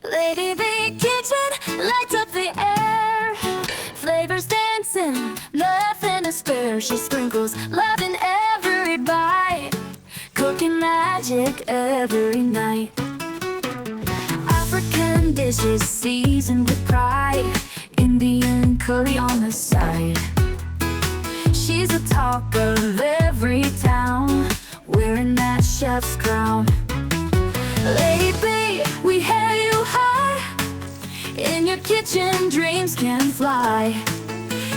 Lady B Kitchen lights up the air. Flavors dancing, nothing to spare. She sprinkles love in every bite, cooking magic every night. African dishes seasoned with pride, Indian curry on the side. She's the talk of every town, wearing that chef's crown. Lady B, we hail you high. In your kitchen, dreams can fly.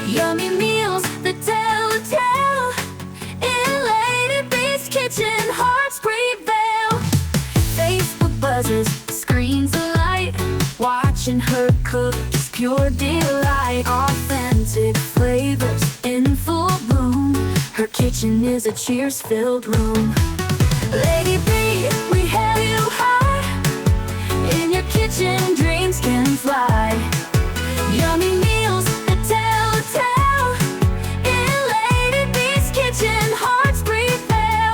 Yummy meals that tell a tale. In Lady B's kitchen, hearts prevail. Facebook buzzes, screens alight. Watching her cook is pure delight. Authentic flavors in full bloom. Her kitchen is a cheers-filled room. Lady B, we hail you high. In your kitchen, dreams can fly. Yummy meals that tell a tale. In Lady B's kitchen, hearts prevail.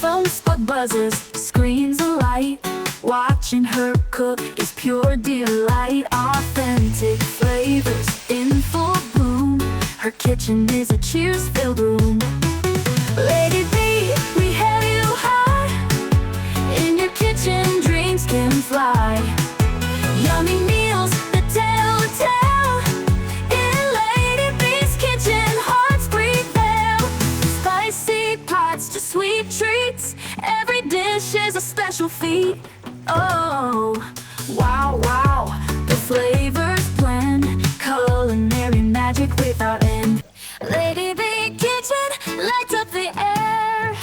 Phone spot buzzes, screens alight. Watching her cook is pure delight. Authentic flavors in full bloom. Her kitchen is a cheers-filled room. Lady B, we hail you high. In your kitchen, dreams can fly. Yummy meals that tell a tale. In Lady B's kitchen, hearts prevail. Spicy pots to sweet treats, every dish is a special feat. Oh, wow, wow, the flavors blend, culinary magic without end. Lady B Kitchen lights up the air.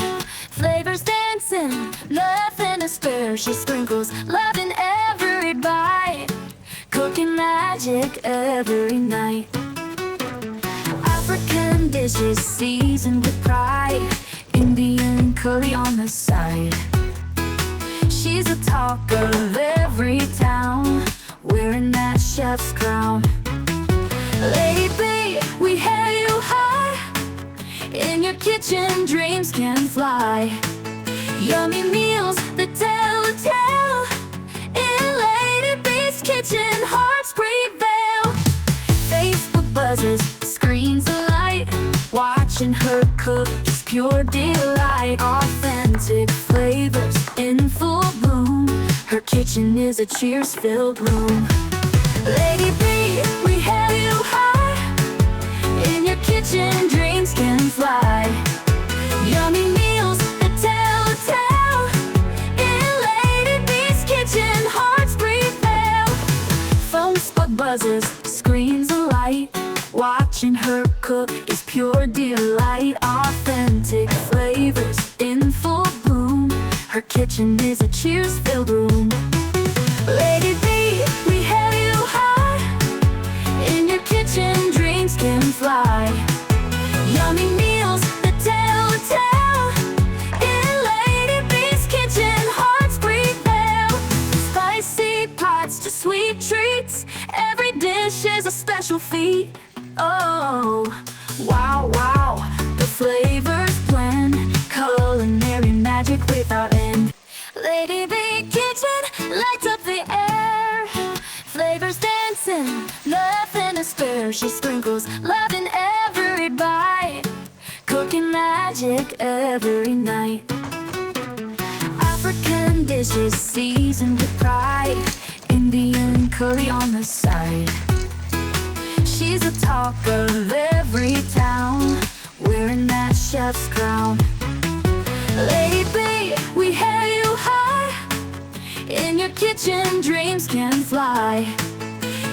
Flavors dancing, nothing to spare. She sprinkles love in every bite, cooking magic every night. African dishes seasoned with pride, Indian curry on the side. She's the talk of every town, wearing that chef's crown. Lady B, we hail you high. In your kitchen, dreams can fly. Yummy meals that tell a tale. In Lady B's kitchen, hearts prevail. Facebook buzzes, screens alight. Watching her cook is pure delight. Authentic flavors in full bloom. Her kitchen is a cheers-filled room. Lady B, we hail you high. In your kitchen, dreams can fly. Yummy meals that tell a tale. In Lady B's kitchen, hearts prevail. Phone spot buzzes, screens alight. Watching her cook is pure delight. Authentic flavors in full bloom. Her kitchen is a cheers-filled room. Lady B, we hail you high. In your kitchen, dreams can fly. Yummy meals that tell a tale. In Lady B's kitchen, hearts prevail. Spicy pots to sweet treats, every dish is a special feat. Oh, wow, wow, the flavors blend, culinary magic without end. Lady B Kitchen lights up the air. Flavors dancing, nothing to spare. She sprinkles love in every bite, cooking magic every night. African dishes seasoned with pride, Indian curry on the side. She's the talk of every town, wearing that chef's crown. Lady B, we hail you high. In your kitchen, dreams can fly.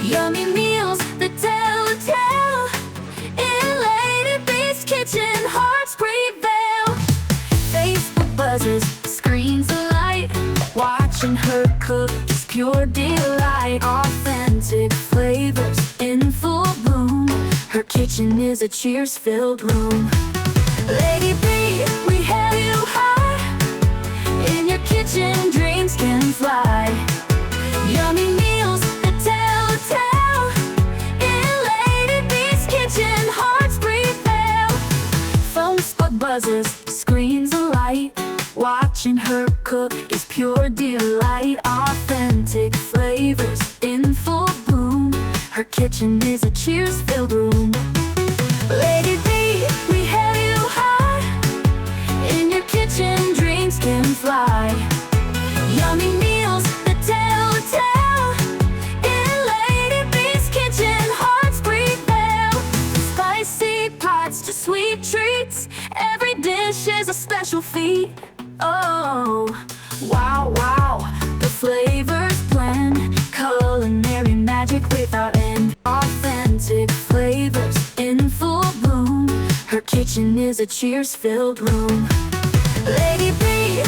Yummy meals that tell a tale. In Lady B's kitchen, hearts prevail. Facebook buzzes, screens alight. Watching her cook is pure delight. Authentic flavors in full bloom. Her kitchen is a cheers-filled room. Lady B, we hail you high. In your kitchen, dreams can fly. Yummy meals that tell a tale. In Lady B's kitchen, hearts prevail. Phone spot buzzes, screens alight. Watching her cook is pure delight. Authentic flavor flavors in full bloom. Her kitchen is a cheers-filled room. Lady B, we have you high. In your kitchen, dreams can fly. Yummy meals that tell a tale. In Lady B's kitchen, hearts breathe there. Spicy pots to sweet treats. Every dish is a special feat. Oh, wow, wow, the flavors blend. Culinary magic without end. Authentic flavors in full bloom. Her kitchen is a cheers-filled room. Lady B,